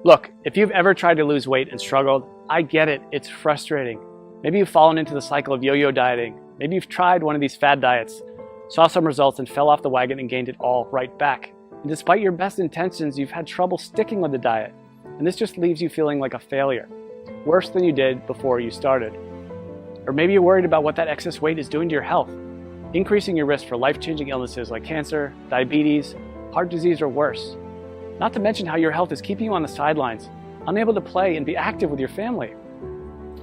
Look, if you've ever tried to lose weight and struggled, I get it, it's frustrating. Maybe you've fallen into the cycle of yo-yo dieting. Maybe you've tried one of these fad diets, saw some results and fell off the wagon and gained it all right back. And despite your best intentions, you've had trouble sticking with the diet. And this just leaves you feeling like a failure, worse than you did before you started. Or maybe you're worried about what that excess weight is doing to your health, increasing your risk for life-changing illnesses like cancer, diabetes, heart disease, or worse. Not to mention how your health is keeping you on the sidelines, unable to play and be active with your family.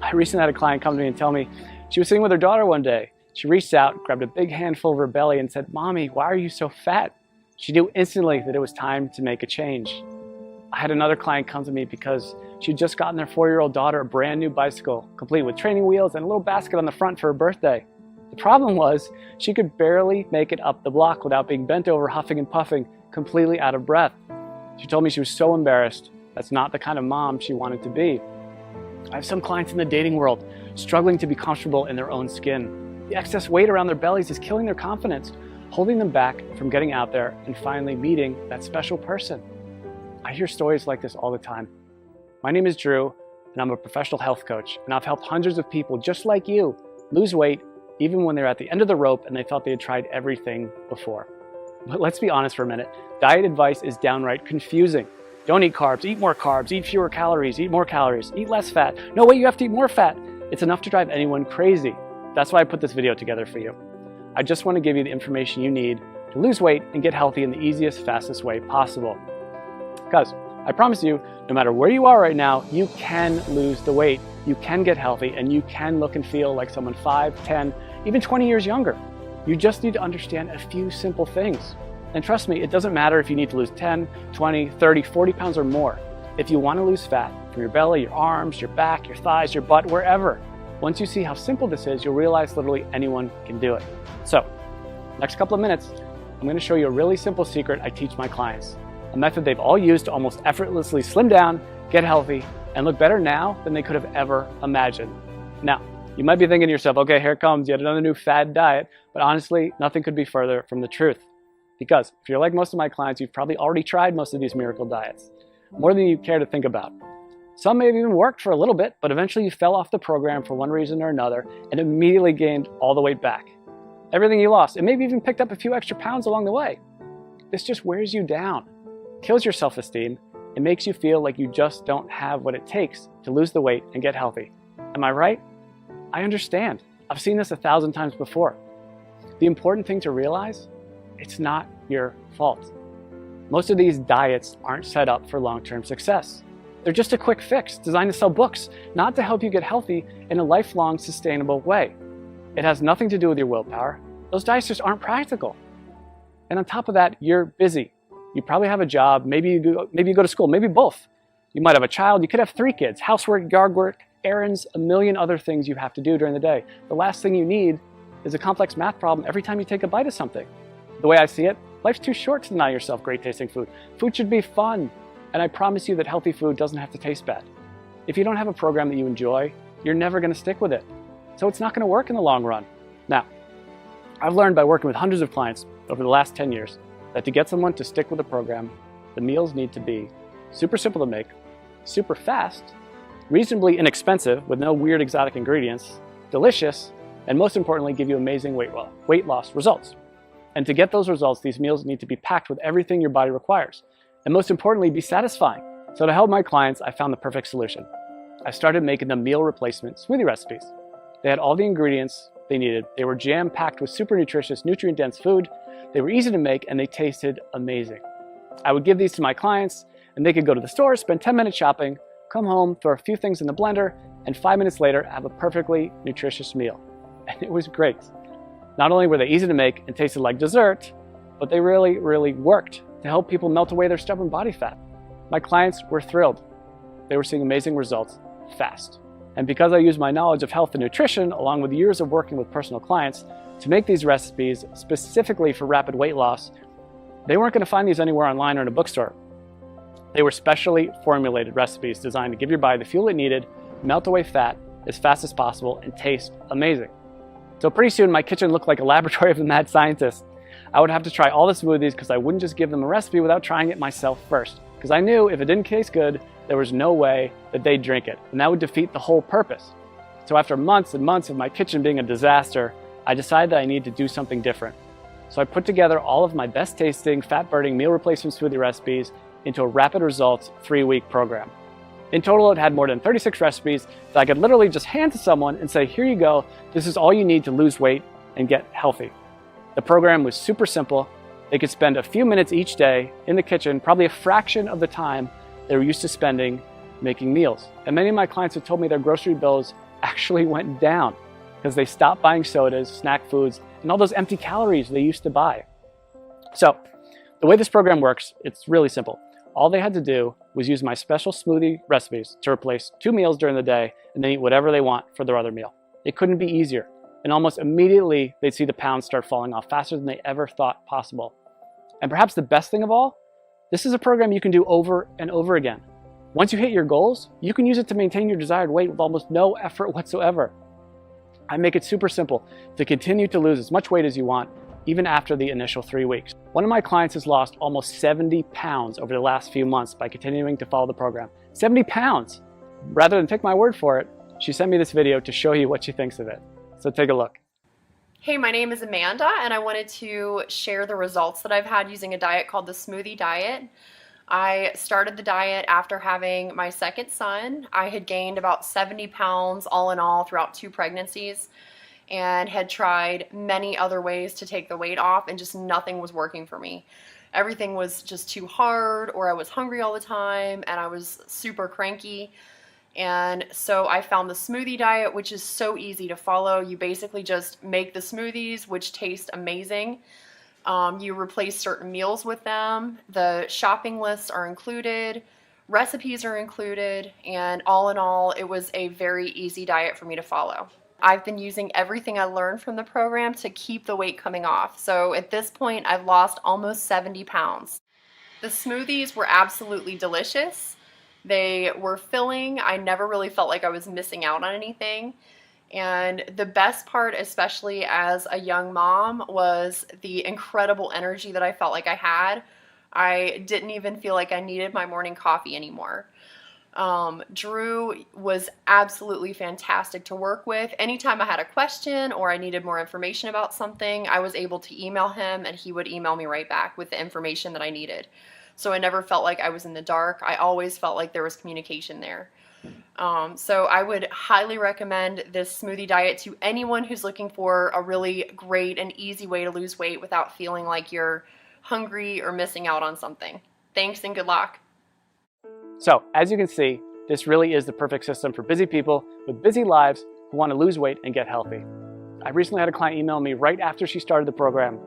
I recently had a client come to me and tell me she was sitting with her daughter one day. She reached out, grabbed a big handful of her belly and said, "Mommy, why are you so fat?" She knew instantly that it was time to make a change. I had another client come to me because she'd just gotten their 4-year-old daughter a brand new bicycle, complete with training wheels and a little basket on the front for her birthday. The problem was she could barely make it up the block without being bent over, huffing and puffing, completely out of breath. She told me she was so embarrassed. That's not the kind of mom she wanted to be. I have some clients in the dating world struggling to be comfortable in their own skin. The excess weight around their bellies is killing their confidence, holding them back from getting out there and finally meeting that special person. I hear stories like this all the time. My name is Drew, and I'm a professional health coach, and I've helped hundreds of people just like you lose weight even when they're at the end of the rope and they thought they had tried everything before. But let's be honest for a minute. Diet advice is downright confusing. Don't eat carbs, eat more carbs, eat fewer calories, eat more calories, eat less fat. No way, you have to eat more fat. It's enough to drive anyone crazy. That's why I put this video together for you. I just want to give you the information you need to lose weight and get healthy in the easiest, fastest way possible. Because I promise you, no matter where you are right now, you can lose the weight, you can get healthy, and you can look and feel like someone 5, 10, even 20 years younger. You just need to understand a few simple things. And trust me, it doesn't matter if you need to lose 10, 20, 30, 40 pounds or more. If you want to lose fat from your belly, your arms, your back, your thighs, your butt, wherever, once you see how simple this is, you'll realize literally anyone can do it. So, next couple of minutes, I'm going to show you a really simple secret I teach my clients. A method they've all used to almost effortlessly slim down, get healthy, and look better now than they could have ever imagined. Now, you might be thinking to yourself, okay, here comes yet another new fad diet, but honestly, nothing could be further from the truth. Because if you're like most of my clients, you've probably already tried most of these miracle diets, more than you care to think about. Some may have even worked for a little bit, but eventually you fell off the program for one reason or another and immediately gained all the weight back. Everything you lost, and maybe even picked up a few extra pounds along the way. This just wears you down, kills your self-esteem, and makes you feel like you just don't have what it takes to lose the weight and get healthy. Am I right? I understand. I've seen this 1,000 times before. The important thing to realize, it's not your fault. Most of these diets aren't set up for long-term success. They're just a quick fix designed to sell books, not to help you get healthy in a lifelong, sustainable way. It has nothing to do with your willpower. Those diets just aren't practical. And on top of that, you're busy. You probably have a job, maybe you go to school, maybe both. You might have a child, you could have 3 kids, housework, yard work, errands, a million other things you have to do during the day. The last thing you need is a complex math problem every time you take a bite of something. The way I see it, life's too short to deny yourself great tasting food. Food should be fun, and I promise you that healthy food doesn't have to taste bad. If you don't have a program that you enjoy, you're never going to stick with it. So it's not going to work in the long run. Now, I've learned by working with hundreds of clients over the last 10 years that to get someone to stick with a program, the meals need to be super simple to make, super fast, reasonably inexpensive with no weird exotic ingredients, delicious, and most importantly, give you amazing weight loss results. And to get those results, these meals need to be packed with everything your body requires. And most importantly, be satisfying. So to help my clients, I found the perfect solution. I started making them meal replacement smoothie recipes. They had all the ingredients they needed. They were jam-packed with super nutritious, nutrient-dense food. They were easy to make, and they tasted amazing. I would give these to my clients, and they could go to the store, spend 10 minutes shopping, come home, throw a few things in the blender, and 5 minutes later, have a perfectly nutritious meal. And it was great. Not only were they easy to make and tasted like dessert, but they really, really worked to help people melt away their stubborn body fat. My clients were thrilled. They were seeing amazing results fast. And because I use my knowledge of health and nutrition, along with years of working with personal clients, to make these recipes specifically for rapid weight loss, they weren't going to find these anywhere online or in a bookstore. They were specially formulated recipes designed to give your body the fuel it needed, melt away fat as fast as possible, and taste amazing. So pretty soon my kitchen looked like a laboratory of a mad scientist. I would have to try all the smoothies because I wouldn't just give them a recipe without trying it myself first. because I knew if it didn't taste good, there was no way that they'd drink it, and that would defeat the whole purpose. So after months and months of my kitchen being a disaster, I decided that I needed to do something different. So I put together all of my best tasting, fat-burning meal replacement smoothie recipes into a rapid results 3-week program. In total, it had more than 36 recipes that I could literally just hand to someone and say, here you go, this is all you need to lose weight and get healthy. The program was super simple. They could spend a few minutes each day in the kitchen, probably a fraction of the time they were used to spending making meals. And many of my clients have told me their grocery bills actually went down because they stopped buying sodas, snack foods, and all those empty calories they used to buy. So the way this program works, it's really simple. All they had to do was use my special smoothie recipes to replace 2 meals during the day and then eat whatever they want for their other meal. It couldn't be easier. And almost immediately, they'd see the pounds start falling off faster than they ever thought possible. And perhaps the best thing of all, this is a program you can do over and over again. Once you hit your goals, you can use it to maintain your desired weight with almost no effort whatsoever. I make it super simple to continue to lose as much weight as you want, even after the initial 3 weeks. One of my clients has lost almost 70 pounds over the last few months by continuing to follow the program. 70 pounds! Rather than take my word for it, she sent me this video to show you what she thinks of it. So take a look. Hey, my name is Amanda, and I wanted to share the results that I've had using a diet called the Smoothie Diet. I started the diet after having my second son. I had gained about 70 pounds all in all throughout 2 pregnancies and had tried many other ways to take the weight off, and just nothing was working for me. Everything was just too hard, or I was hungry all the time, and I was super cranky. And so I found the Smoothie Diet, which is so easy to follow. You basically just make the smoothies, which taste amazing. You replace certain meals with them. The shopping lists are included. Recipes are included. And all in all, it was a very easy diet for me to follow. I've been using everything I learned from the program to keep the weight coming off. So at this point, I've lost almost 70 pounds. The smoothies were absolutely delicious. They were filling. I never really felt like I was missing out on anything. And the best part, especially as a young mom, was the incredible energy that I felt like I had. I didn't even feel like I needed my morning coffee anymore. Drew was absolutely fantastic to work with. Anytime I had a question or I needed more information about something, I was able to email him and he would email me right back with the information that I needed. So I never felt like I was in the dark. I always felt like there was communication there. So I would highly recommend this smoothie diet to anyone who's looking for a really great and easy way to lose weight without feeling like you're hungry or missing out on something. Thanks and good luck. So as you can see, this really is the perfect system for busy people with busy lives who want to lose weight and get healthy. I recently had a client email me right after she started the program.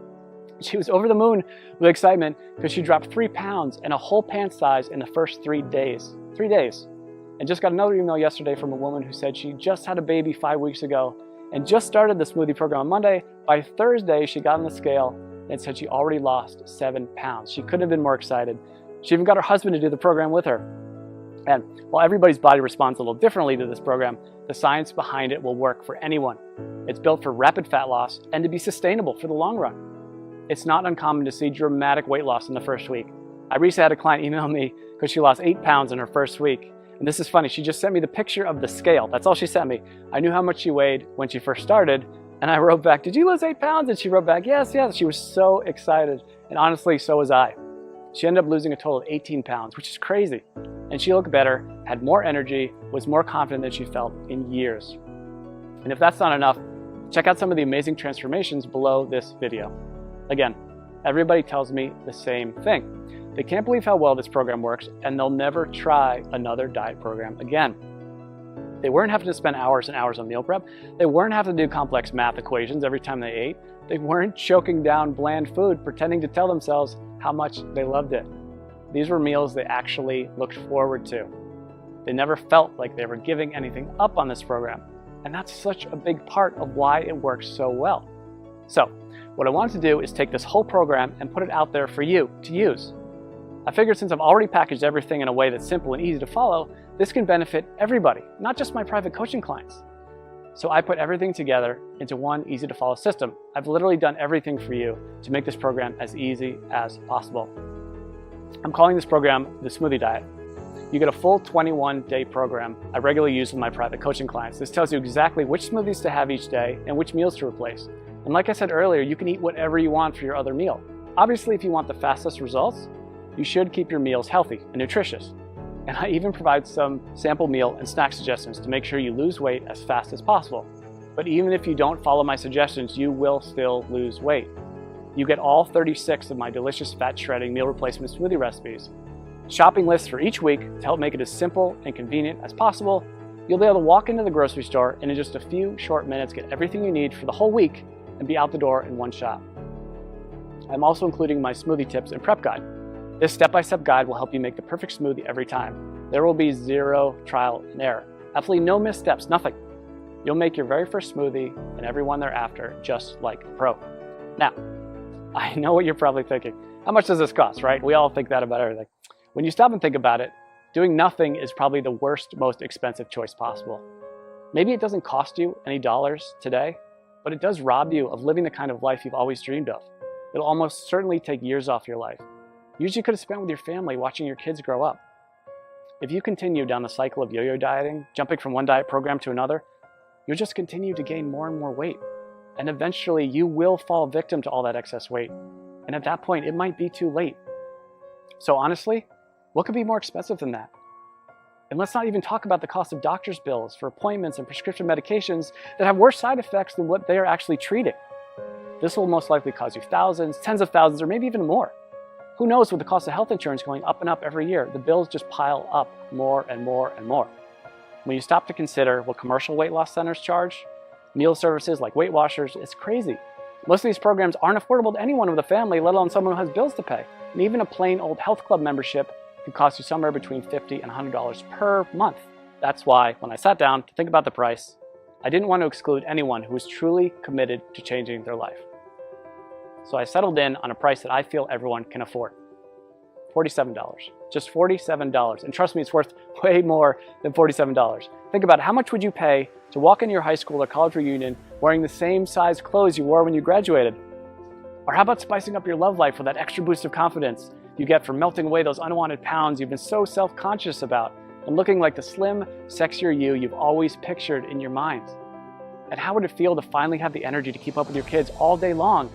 She was over the moon with excitement because she dropped 3 pounds and a whole pant size in the first 3 days. 3 days. And just got another email yesterday from a woman who said she just had a baby 5 weeks ago and just started the smoothie program on Monday. By Thursday, she got on the scale and said she already lost 7 pounds. She couldn't have been more excited. She even got her husband to do the program with her. And while everybody's body responds a little differently to this program, the science behind it will work for anyone. It's built for rapid fat loss and to be sustainable for the long run. It's not uncommon to see dramatic weight loss in the first week. I recently had a client email me because she lost 8 pounds in her first week. And this is funny, she just sent me the picture of the scale. That's all she sent me. I knew how much she weighed when she first started, and I wrote back, "Did you lose 8 pounds?" And she wrote back, "Yes, yes." She was so excited. And honestly, so was I. She ended up losing a total of 18 pounds, which is crazy. And she looked better, had more energy, was more confident than she felt in years. And if that's not enough, check out some of the amazing transformations below this video. Again, everybody tells me the same thing. They can't believe how well this program works, and they'll never try another diet program again. They weren't having to spend hours and hours on meal prep. They weren't having to do complex math equations every time they ate. They weren't choking down bland food, pretending to tell themselves how much they loved it. These were meals they actually looked forward to. They never felt like they were giving anything up on this program. And that's such a big part of why it works so well. So, what I wanted to do is take this whole program and put it out there for you to use. I figured since I've already packaged everything in a way that's simple and easy to follow, this can benefit everybody, not just my private coaching clients. So I put everything together into one easy to follow system. I've literally done everything for you to make this program as easy as possible. I'm calling this program the Smoothie Diet. You get a full 21-day program I regularly use with my private coaching clients. This tells you exactly which smoothies to have each day and which meals to replace. And like I said earlier, you can eat whatever you want for your other meal. Obviously, if you want the fastest results, you should keep your meals healthy and nutritious. And I even provide some sample meal and snack suggestions to make sure you lose weight as fast as possible. But even if you don't follow my suggestions, you will still lose weight. You get all 36 of my delicious fat shredding meal replacement smoothie recipes, shopping lists for each week to help make it as simple and convenient as possible. You'll be able to walk into the grocery store and in just a few short minutes get everything you need for the whole week and be out the door in one shot. I'm also including my smoothie tips and prep guide. This step-by-step guide will help you make the perfect smoothie every time. There will be zero trial and error. Absolutely no missteps, nothing. You'll make your very first smoothie and every one thereafter just like a pro. Now, I know what you're probably thinking. How much does this cost, right? We all think that about everything. When you stop and think about it, doing nothing is probably the worst, most expensive choice possible. Maybe it doesn't cost you any dollars today, but it does rob you of living the kind of life you've always dreamed of. It'll almost certainly take years off your life. Years you could have spent with your family watching your kids grow up. If you continue down the cycle of yo-yo dieting, jumping from one diet program to another, you'll just continue to gain more and more weight. And eventually you will fall victim to all that excess weight. And at that point, it might be too late. So honestly, what could be more expensive than that? And let's not even talk about the cost of doctor's bills for appointments and prescription medications that have worse side effects than what they are actually treating. This will most likely cost you thousands, tens of thousands, or maybe even more. Who knows, with the cost of health insurance going up and up every year, the bills just pile up more and more and more. When you stop to consider what commercial weight loss centers charge, meal services like Weight Watchers, it's crazy. Most of these programs aren't affordable to anyone with a family, let alone someone who has bills to pay. And even a plain old health club membership can cost you somewhere between $50 and $100 per month. That's why, when I sat down to think about the price, I didn't want to exclude anyone who was truly committed to changing their life. So I settled in on a price that I feel everyone can afford. $47. Just $47. And trust me, it's worth way more than $47. Think about it. How much would you pay to walk into your high school or college reunion wearing the same size clothes you wore when you graduated? Or how about spicing up your love life with that extra boost of confidence you get from melting away those unwanted pounds you've been so self-conscious about and looking like the slim, sexier you've always pictured in your mind? And how would it feel to finally have the energy to keep up with your kids all day long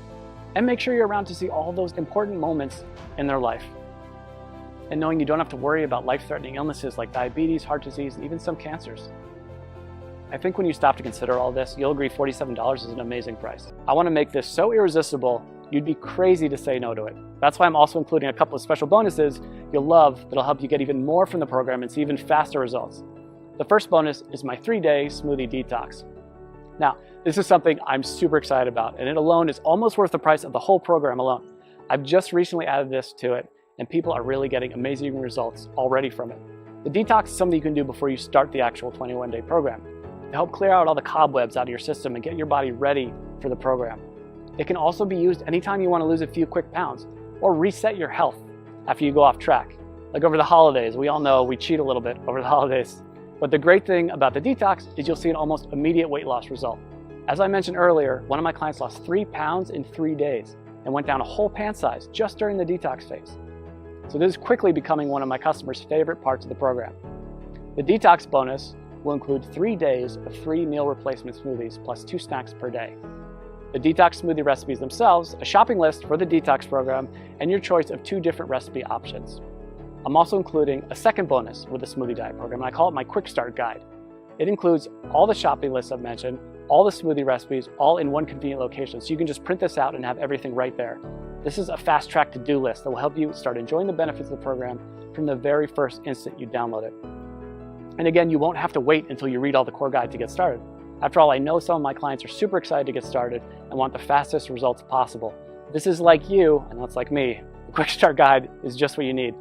and make sure you're around to see all those important moments in their life? And knowing you don't have to worry about life-threatening illnesses like diabetes, heart disease, and even some cancers. I think when you stop to consider all this, you'll agree $47 is an amazing price. I want to make this so irresistible, you'd be crazy to say no to it. That's why I'm also including a couple of special bonuses you'll love that'll help you get even more from the program and see even faster results. The first bonus is my 3-day smoothie detox. Now, this is something I'm super excited about, and it alone is almost worth the price of the whole program alone. I've just recently added this to it, and people are really getting amazing results already from it. The detox is something you can do before you start the actual 21-day program to help clear out all the cobwebs out of your system and get your body ready for the program. It can also be used anytime you want to lose a few quick pounds or reset your health after you go off track. Like over the holidays, we all know we cheat a little bit over the holidays. But the great thing about the detox is you'll see an almost immediate weight loss result. As I mentioned earlier, one of my clients lost 3 pounds in 3 days and went down a whole pant size just during the detox phase. So this is quickly becoming one of my customers' favorite parts of the program. The detox bonus will include 3 days of free meal replacement smoothies plus 2 snacks per day. The detox smoothie recipes themselves, a shopping list for the detox program, and your choice of 2 different recipe options. I'm also including a second bonus with the Smoothie Diet program, and I call it my Quick Start Guide. It includes all the shopping lists I've mentioned, all the smoothie recipes, all in one convenient location, so you can just print this out and have everything right there. This is a fast-track to-do list that will help you start enjoying the benefits of the program from the very first instant you download it. And again, you won't have to wait until you read all the core guide to get started. After all, I know some of my clients are super excited to get started and want the fastest results possible. If this is like you, and that's like me, the Quick Start Guide is just what you need.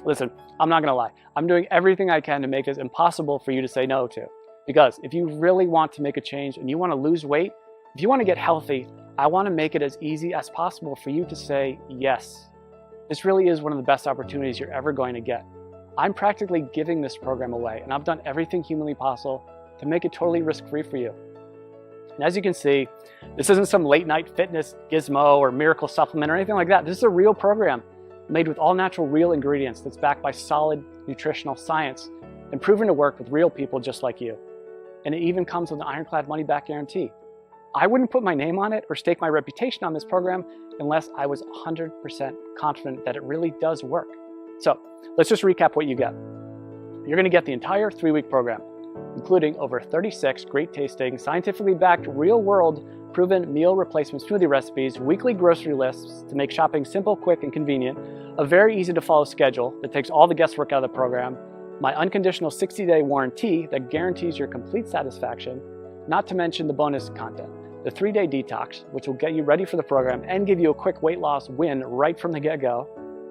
Listen, I'm not gonna lie. I'm doing everything I can to make this impossible for you to say no to. Because if you really want to make a change and you wanna lose weight, if you wanna get healthy, I wanna make it as easy as possible for you to say yes. This really is one of the best opportunities you're ever going to get. I'm practically giving this program away, and I've done everything humanly possible to make it totally risk-free for you. And as you can see, this isn't some late-night fitness gizmo or miracle supplement or anything like that. This is a real program made with all natural, real ingredients that's backed by solid nutritional science and proven to work with real people just like you. And it even comes with an ironclad money-back guarantee. I wouldn't put my name on it or stake my reputation on this program unless I was 100% confident that it really does work. So let's just recap what you get. You're going to get the entire 3-week program, including over 36 great tasting, scientifically backed, real-world, proven meal replacement smoothie recipes, weekly grocery lists to make shopping simple, quick, and convenient, a very easy to follow schedule that takes all the guesswork out of the program, my unconditional 60-day warranty that guarantees your complete satisfaction, not to mention the bonus content, the 3-day detox, which will get you ready for the program and give you a quick weight loss win right from the get-go.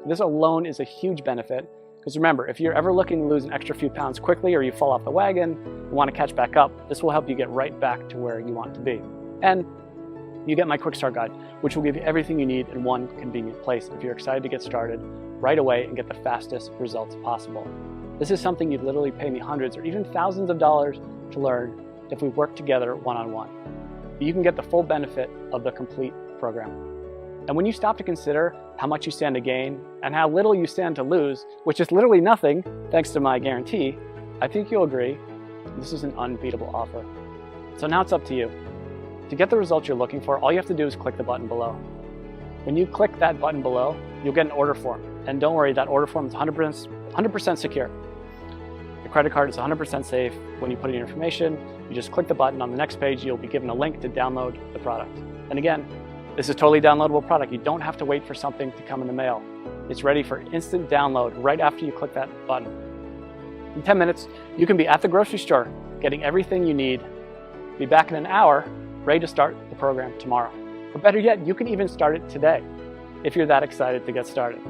This alone is a huge benefit, because remember, if you're ever looking to lose an extra few pounds quickly or you fall off the wagon and want to catch back up, this will help you get right back to where you want to be. And you get my quick start guide, which will give you everything you need in one convenient place if you're excited to get started right away and get the fastest results possible. This is something you'd literally pay me hundreds or even thousands of dollars to learn if we work together one-on-one. You can get the full benefit of the complete program. And when you stop to consider how much you stand to gain and how little you stand to lose, which is literally nothing thanks to my guarantee, I think you'll agree this is an unbeatable offer. So now it's up to you. To get the results you're looking for, all you have to do is click the button below. When you click that button below, you'll get an order form. And don't worry, that order form is 100% secure. Your credit card is 100% safe. When you put in your information, you just click the button. On the next page, you'll be given a link to download the product. And again, this is a totally downloadable product. You don't have to wait for something to come in the mail. It's ready for instant download right after you click that button. In 10 minutes, you can be at the grocery store, getting everything you need. Be back in an hour, ready to start the program tomorrow. Or better yet, you can even start it today, if you're that excited to get started.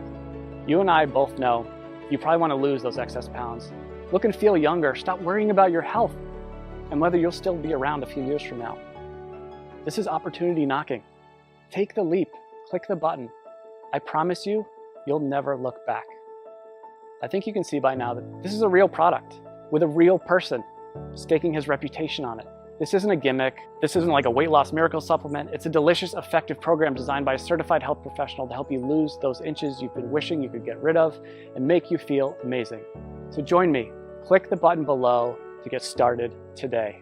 You and I both know you probably want to lose those excess pounds. Look and feel younger. Stop worrying about your health and whether you'll still be around a few years from now. This is opportunity knocking. Take the leap, click the button. I promise you, you'll never look back. I think you can see by now that this is a real product with a real person staking his reputation on it. This isn't a gimmick. This isn't like a weight loss miracle supplement. It's a delicious, effective program designed by a certified health professional to help you lose those inches you've been wishing you could get rid of and make you feel amazing. So join me. Click the button below to get started today.